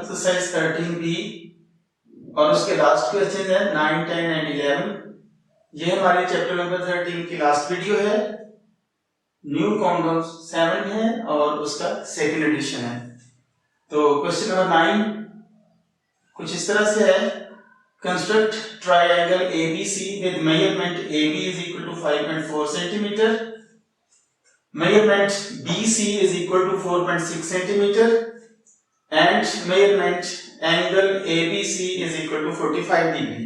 Exercise 13B और उसके last question है 9, 10 एंड 11। ये हमारे चैप्टर नंबर 13 की लास्ट वीडियो है। न्यू कॉन्डोम्स 7 है और उसका सेकंड एडिशन है। तो क्वेश्चन नंबर 9 कुछ इस तरह से है, construct triangle ABC with measurement AB is equal to 5.4 centimeter, measurement BC is equal to 4.6 centimeter and measurement angle ABC is equal to 45 degree.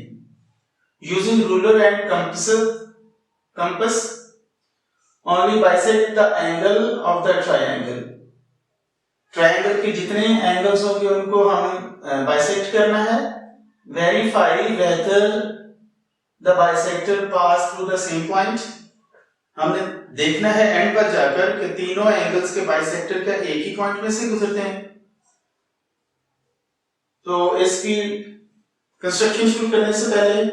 Using ruler and compass only bisect the angle of the triangle. Triangle के जितने angles होंगे उनको हम bisect करना है। Verify whether the bisector pass through the same point. हमने देखना है एंड पर जाकर कि तीनों एंगल्स के बाइसेक्टर क्या एक ही पॉइंट में से गुजरते हैं। तो इसकी कंस्ट्रक्शन शुरू करने से पहले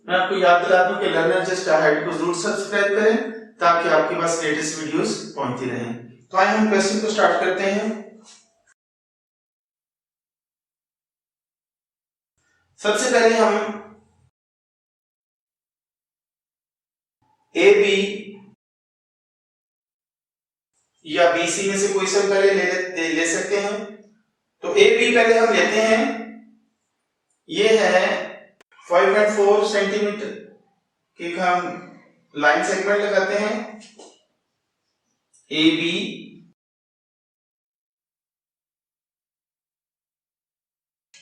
मैं आपको याद दिला दूं कि लर्नर जस्ट अहेड को जरूर सब्सक्राइब करें ताकि आपके पास लेटेस्ट वीडियोस पहुंचती रहें। तो आइए हम क्वेश्चन को स्टार्ट करते हैं। सबसे पहले हम ए बी या बी सी में से कोई सा पहले ले सकते हैं। तो ए बी पहले हम लेते हैं। ये है 5.4 सेंटीमीटर की हम लाइन सेगमेंट लगाते हैं ए बी।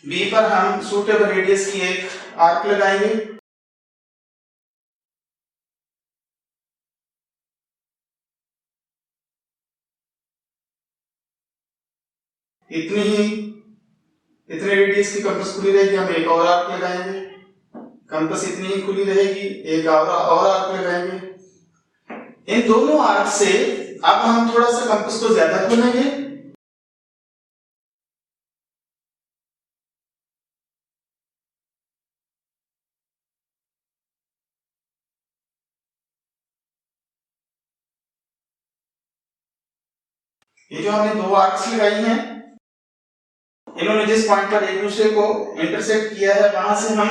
बी पर हम सूटेबल रेडियस की एक आर्क लगाएंगे। इतने रेडियस की कंपास खुली रहेगी, हम एक और आर्क लगाएंगे। कंपास इतनी ही खुली रहेगी, एक और आर्क लगाएंगे। इन दोनों आर्क से अब हम थोड़ा सा कंपास को ज्यादा खोलेंगे। ये जो हमने दो आर्क्स लगाई हैं, इन्होंने जिस पॉइंट पर एक दूसरे को इंटरसेक्ट किया है वहां से हम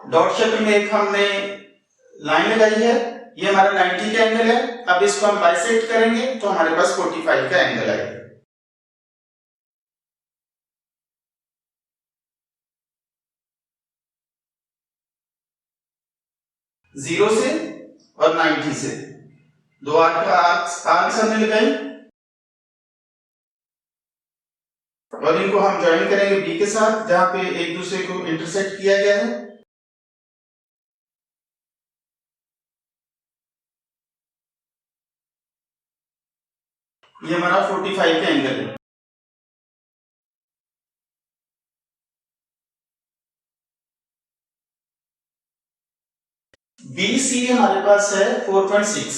डॉट शेप में एक हमने लाइन लगाई है। ये हमारा 90 का एंगल है। अब इसको हम बाइसेक्ट करेंगे तो हमारे पास 45 का एंगल आएगा। जीरो से और 90 से दो आर्क्स हमने लगाई और इनको हम ज्वाइन करेंगे बी के साथ जहां पे एक दूसरे को इंटरसेक्ट किया गया है। ये हमारा 45 का एंगल है। BC हमारे पास है 4.6,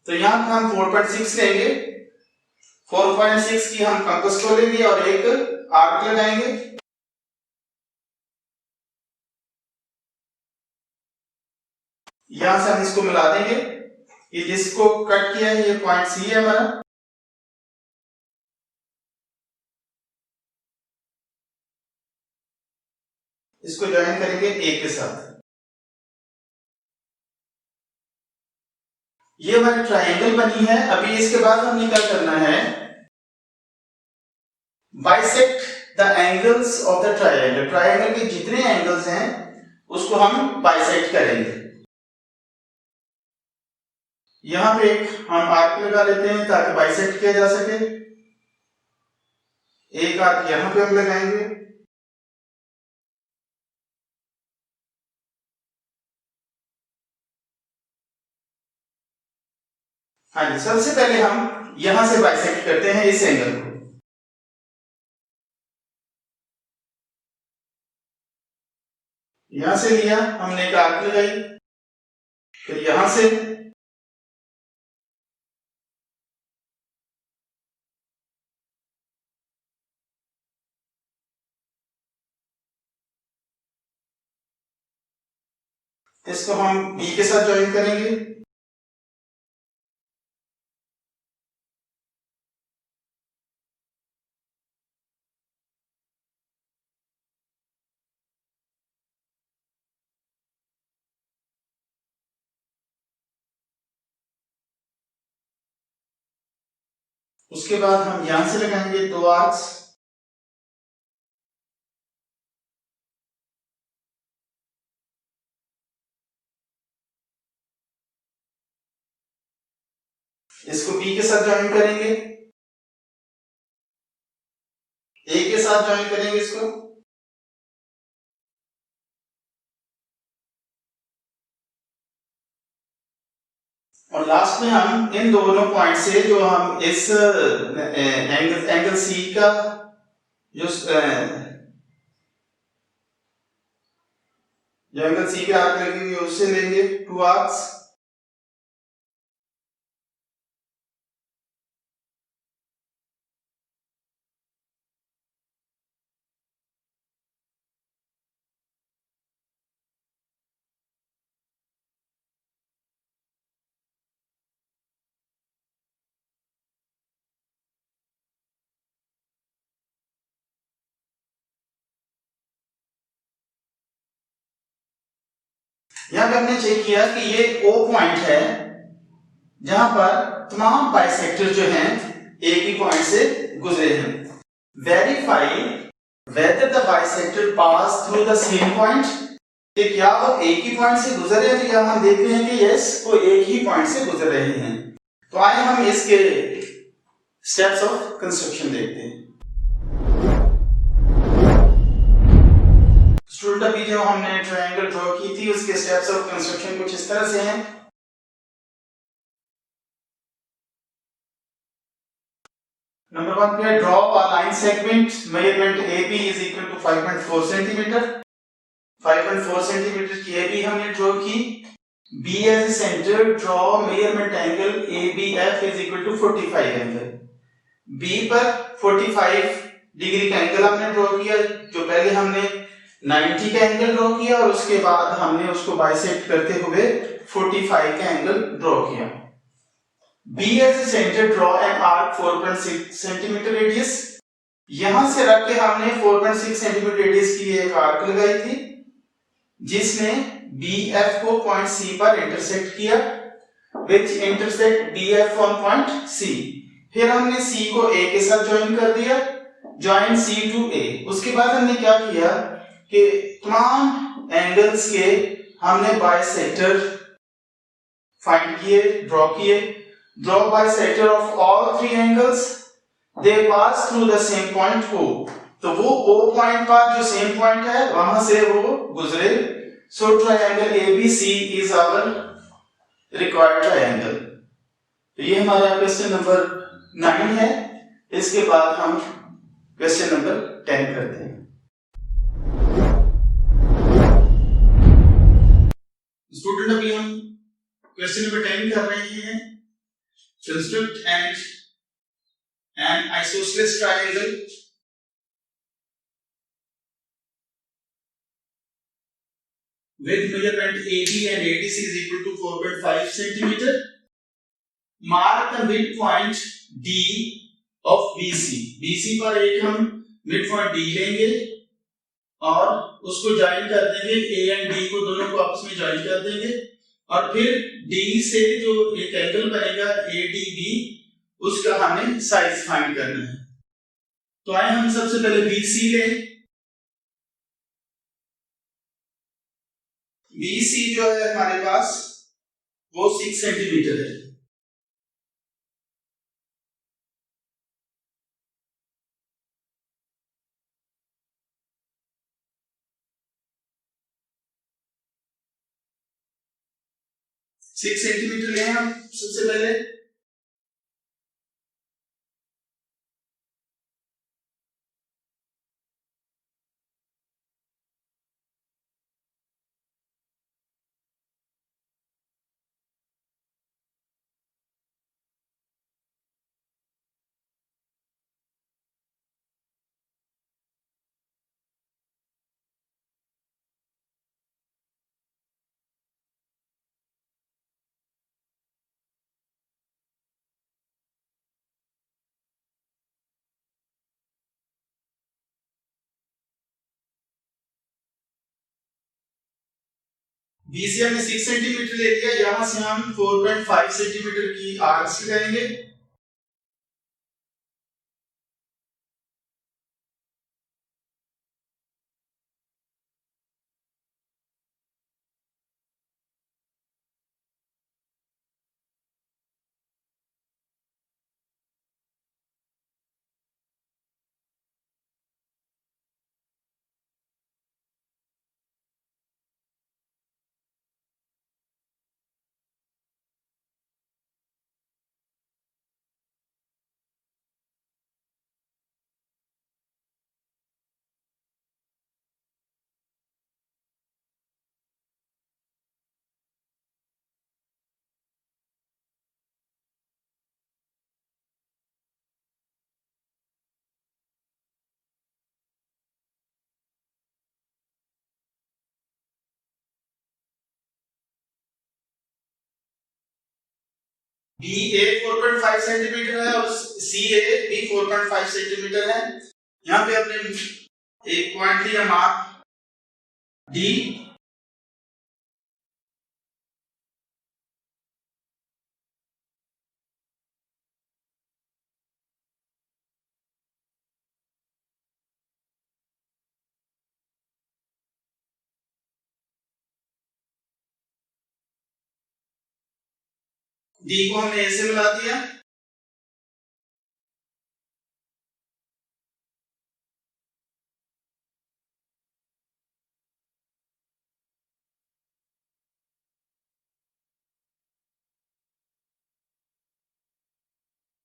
तो यहां पर हम 4.6 लेंगे। 4.6 की हम कंपास खोलेंगे और एक आर्क लगाएंगे। यहां से हम इसको मिला देंगे। ये जिसको कट किया है ये पॉइंट सी है हमारा। इसको ज्वाइन करेंगे ए के साथ। ये हमारी ट्रायंगल बनी है। अभी इसके बाद हमने क्या करना है, bisect the angles of the triangle. Triangle के जितने एंगल्स हैं उसको हम बाइसेक्ट करेंगे। यहां पे एक हम आर्क लगा लेते हैं ताकि बाइसेक्ट किया जा सके। एक आर्क यहां पे हम लगाएंगे। हाँ जी, सबसे पहले हम यहां से बाइसेक्ट करते हैं इस एंगल को। यहां से लिया हमने एक आर्क लगाई, फिर यहां से इसको हम बी के साथ ज्वाइन करेंगे। उसके बाद हम यहां से लगाएंगे 2 आर्क्स। इसको बी के साथ ज्वाइन करेंगे, ए के साथ ज्वाइन करेंगे इसको, और लास्ट में हम इन दोनों पॉइंट से जो हम इस एंगल सी का जो एंगल सी के आर्क लगेंगे उससे लेंगे 2 आर्क्स। यहां पे हमने चेक किया कि ये ओ पॉइंट है जहां पर तमाम बाइसेक्टर जो हैं एक ही पॉइंट से गुजरे हैं। Verify whether the bisector pass through the same point, कि क्या वो एक ही पॉइंट से गुजर रहे हैं। तो यहां हम देखते हैं कि यस वो एक ही पॉइंट से गुजर रहे हैं। तो आइए हम इसके स्टेप्स ऑफ कंस्ट्रक्शन देखते हैं। स्टूडेंट अभी जो हमने ट्रायंगल ड्रॉ की थी उसके स्टेप्स ऑफ कंस्ट्रक्शन कुछ इस तरह से हैं। नंबर 1 पे draw a line segment, measurement AB is equal to 5.4 centimetre. 5.4 centimetre की AB हमने ड्रॉ की। B as a centre, draw measurement angle ABF is equal to 45 angle. B पर 45 डिग्री का एंगल हमने ड्रॉ किया। जो पहले हमने 90 का एंगल ड्रॉ किया और उसके बाद हमने उसको बाइसेक्ट करते हुए 45 का एंगल ड्रॉ किया। B as a center, draw an arc 4.6 centimetre radius. यहां से रख के हमने 4.6 सेंटीमीटर रेडियस की एक आर्क लगाई थी जिसने BF को पॉइंट C पर इंटरसेक्ट किया, which intersect BF on point C। फिर हमने C को A के साथ ज्वाइन कर दिया, ज्वाइन C to A। उसके बाद हमने क्या किया कि तमाम एंगल्स के हमने बाइसेक्टर फाइंड किए, ड्रॉ किए। Draw bisector of all 3 angles, they pass through the same point O। तो वो O पॉइंट पर जो सेम पॉइंट है वहां से वो गुजरे। So triangle ABC is our required triangle। तो ये हमारा क्वेश्चन नंबर 9 है। इसके बाद हम क्वेश्चन नंबर 10 करते हैं। स्टूडेंट अभी हम क्वेश्चन नंबर 10 कर रहे हैं। Construct an isosceles triangle with measurement AB and ADC is equal to 4.5 centimeter. Mark the midpoint D of BC। BC पर एक हम midpoint D लेंगे और उसको ज्वाइन कर देंगे, A and D को दोनों को आपस में ज्वाइन कर देंगे और फिर D से जो एक एंगल बनेगा ADB उसका हमें साइज फाइंड करना है। तो आइए हम सबसे पहले BC लें। BC जो है हमारे पास वो 6 सेंटीमीटर है। सिक्स सेंटीमीटर लें हम सबसे पहले। बी से हमने 6 सेंटीमीटर ले लिया, यहां से हम 4.5 सेंटीमीटर की आर्क्स लगाएंगे। बी ए 4.5 सेंटीमीटर है और सी ए भी 4.5 सेंटीमीटर है। यहाँ पे हमने एक पॉइंट लिया मार्क डी, डी को हमने ए से मिला दिया।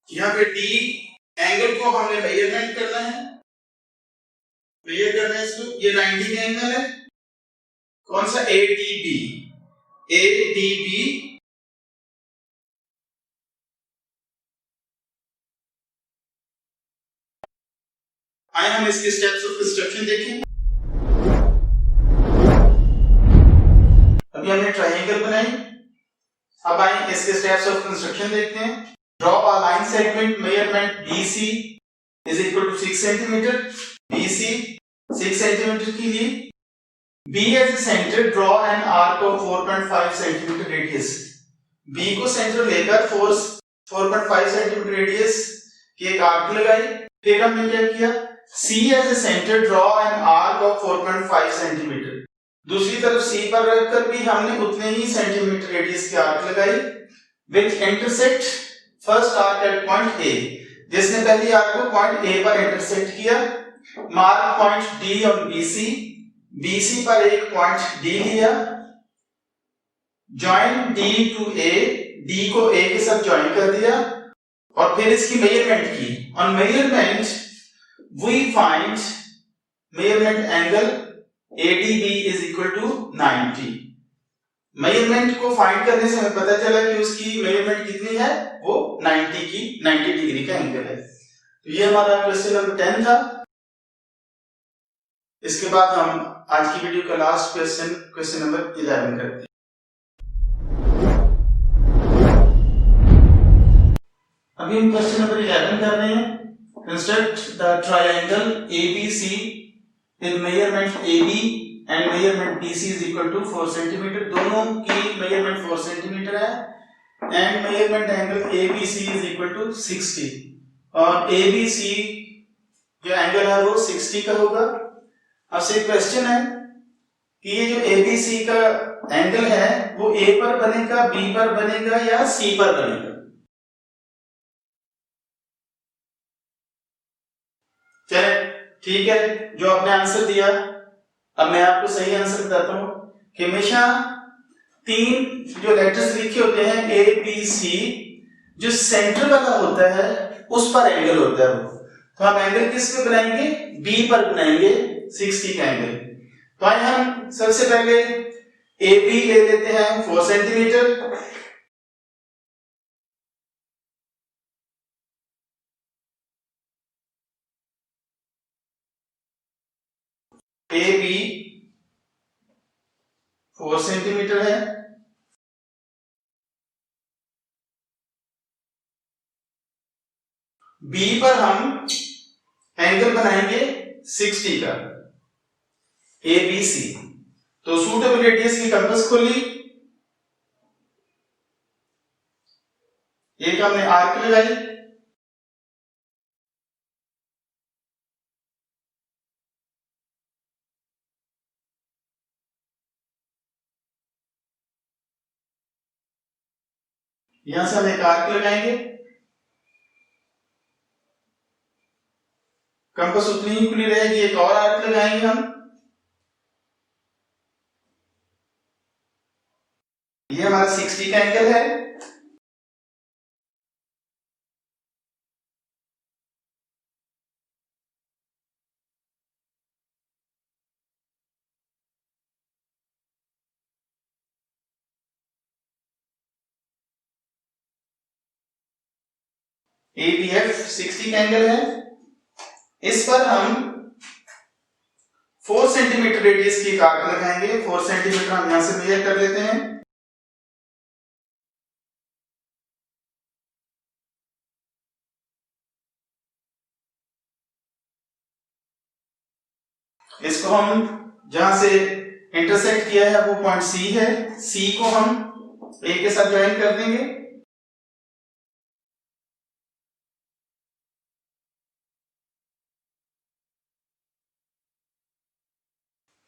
यहाँ पे डी एंगल को हमने मेजरमेंट करना है, मेजर करना है इसको। ये 90 का एंगल है, कौन सा? ADB, ADB। आइए हम इसके स्टेप्स ऑफ कंस्ट्रक्शन देखें। अभी हमने ट्रायंगल बनाई, अब आइए इसके स्टेप्स ऑफ कंस्ट्रक्शन देखते हैं। Draw a line segment measurement BC is equal to 6 centimetre. BC 6 centimetre के लिए B as a centre, draw an arc of 4.5 centimetre radius. B को सेंटर लेकर 4.5 सेंटीमीटर रेडियस की एक आर्क लगाई। फिर हमने क्या किया? C as a centre, draw an arc of 4.5 centimetre. दूसरी तरफ C पर रखकर भी हमने उतने ही सेंटीमीटर रेडियस की आर्क लगाई। Which intersect first arc at point A, जिसने पहली आर्क को पॉइंट A पर इंटरसेक्ट किया। Mark point D on BC, BC पर एक पॉइंट D लिया। Join D to A, D को A के साथ ज्वाइन कर दिया और फिर इसकी मेजरमेंट की। On measurement we find measurement angle ADB is equal to 90। Measurement को फाइंड करने से हमें पता चला कि उसकी मेजरमेंट कितनी है, वो 90 डिग्री का एंगल है। तो ये हमारा क्वेश्चन नंबर 10 था। इसके बाद हम आज की वीडियो का लास्ट क्वेश्चन नंबर 11 करते हैं। अभी हम क्वेश्चन नंबर 11 कर रहे हैं। Construct the triangle ABC with measurement AB and measurement BC is equal to 4 centimetre. दोनों की मेजरमेंट 4 सेंटीमीटर है and measurement angle ABC is equal to 60 और ABC जो एंगल है वो 60 का होगा। अब से क्वेश्चन है कि ये जो ABC का एंगल है वो A पर बनेगा, B पर बनेगा या C पर बनेगा। चले ठीक है, जो आपने आंसर दिया, अब मैं आपको सही आंसर बताता हूं कि हमेशा 3 जो लेटर्स लिखे होते हैं ABC, जो सेंटर वाला होता है उस पर एंगल होता है वो। तो हम एंगल किस पे बनाएंगे? B पर बनाएंगे 60 का एंगल। तो आइए हम सबसे पहले AB ले लेते हैं 4 सेंटीमीटर। AB 4 सेंटीमीटर है। B पर हम एंगल बनाएंगे 60 का, ABC। तो सूटेबल रेडियस की कंपास खोली, एक हमने आर्क लगाई, यहां से हम एक आर्क लगाएंगे, कंपास उतनी ही खुली रहेगी, एक और आर्क लगाएंगे हम, ये हमारा 60 का एंगल है। ABF 60 का एंगल है। इस पर हम 4 सेंटीमीटर रेडियस की एक आर्क लगाएंगे। 4 सेंटीमीटर हम यहां से मेजर कर लेते हैं। इसको हम जहां से इंटरसेक्ट किया है वो पॉइंट C है, C को हम A के साथ ज्वाइन कर देंगे।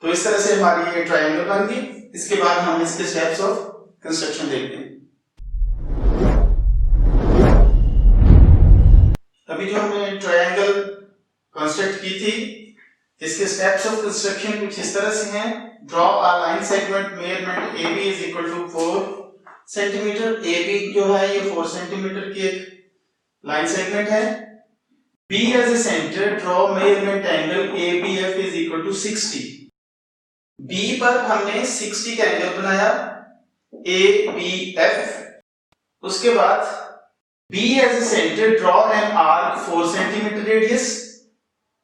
तो इस तरह से हमारी ये ट्रायंगल बन गई। इसके बाद हम इसके स्टेप्स ऑफ कंस्ट्रक्शन देखते हैं। अभी जो हमने ट्रायंगल कंस्ट्रक्ट की थी, इसके स्टेप्स ऑफ कंस्ट्रक्शन कुछ इस तरह से हैं। Draw a line segment measurement AB is equal to 4 centimetre. AB जो है ये 4 सेंटीमीटर की एक लाइन सेगमेंट है। B as a centre, draw measurement angle ABF is equal to 60। B पर हमने 60 का एंगल बनाया ABF। उसके बाद B as a center, draw an arc 4 cm radius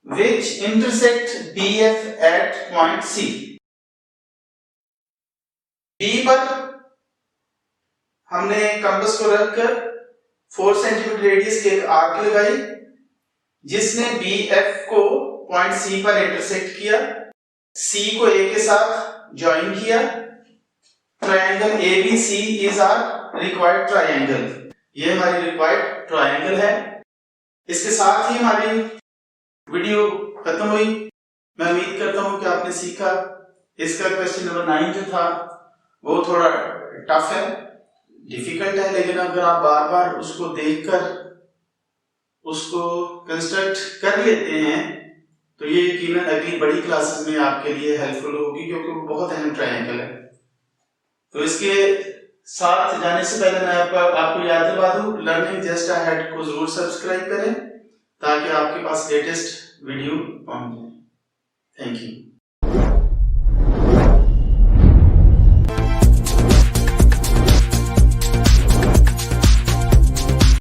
which intersect BF at point C. B पर हमने compass को रखकर 4 cm रेडियस की एक आर्क लगाई जिसने BF को पॉइंट C पर इंटरसेक्ट किया, C को A के साथ ज्वाइन किया। Triangle ABC is our required triangle। ये हमारी रिक्वायर्ड ट्रायंगल है। इसके साथ ही हमारी वीडियो खत्म हुई। मैं उम्मीद करता हूं कि आपने सीखा। इसका क्वेश्चन नंबर 9 जो था वो थोड़ा टफ है, डिफिकल्ट है, लेकिन अगर आप बार बार उसको देखकर उसको कंस्ट्रक्ट कर लेते हैं तो ये यकीनन अगली बड़ी क्लासेस में आपके लिए हेल्पफुल होगी, क्योंकि वो बहुत अहम ट्रायंगल है। तो इसके साथ जाने से पहले मैं आपको याद दिला दूं, लर्निंग जस्ट अहेड को जरूर सब्सक्राइब करें ताकि आपके पास लेटेस्ट वीडियो पहुंच जाए। Thank you.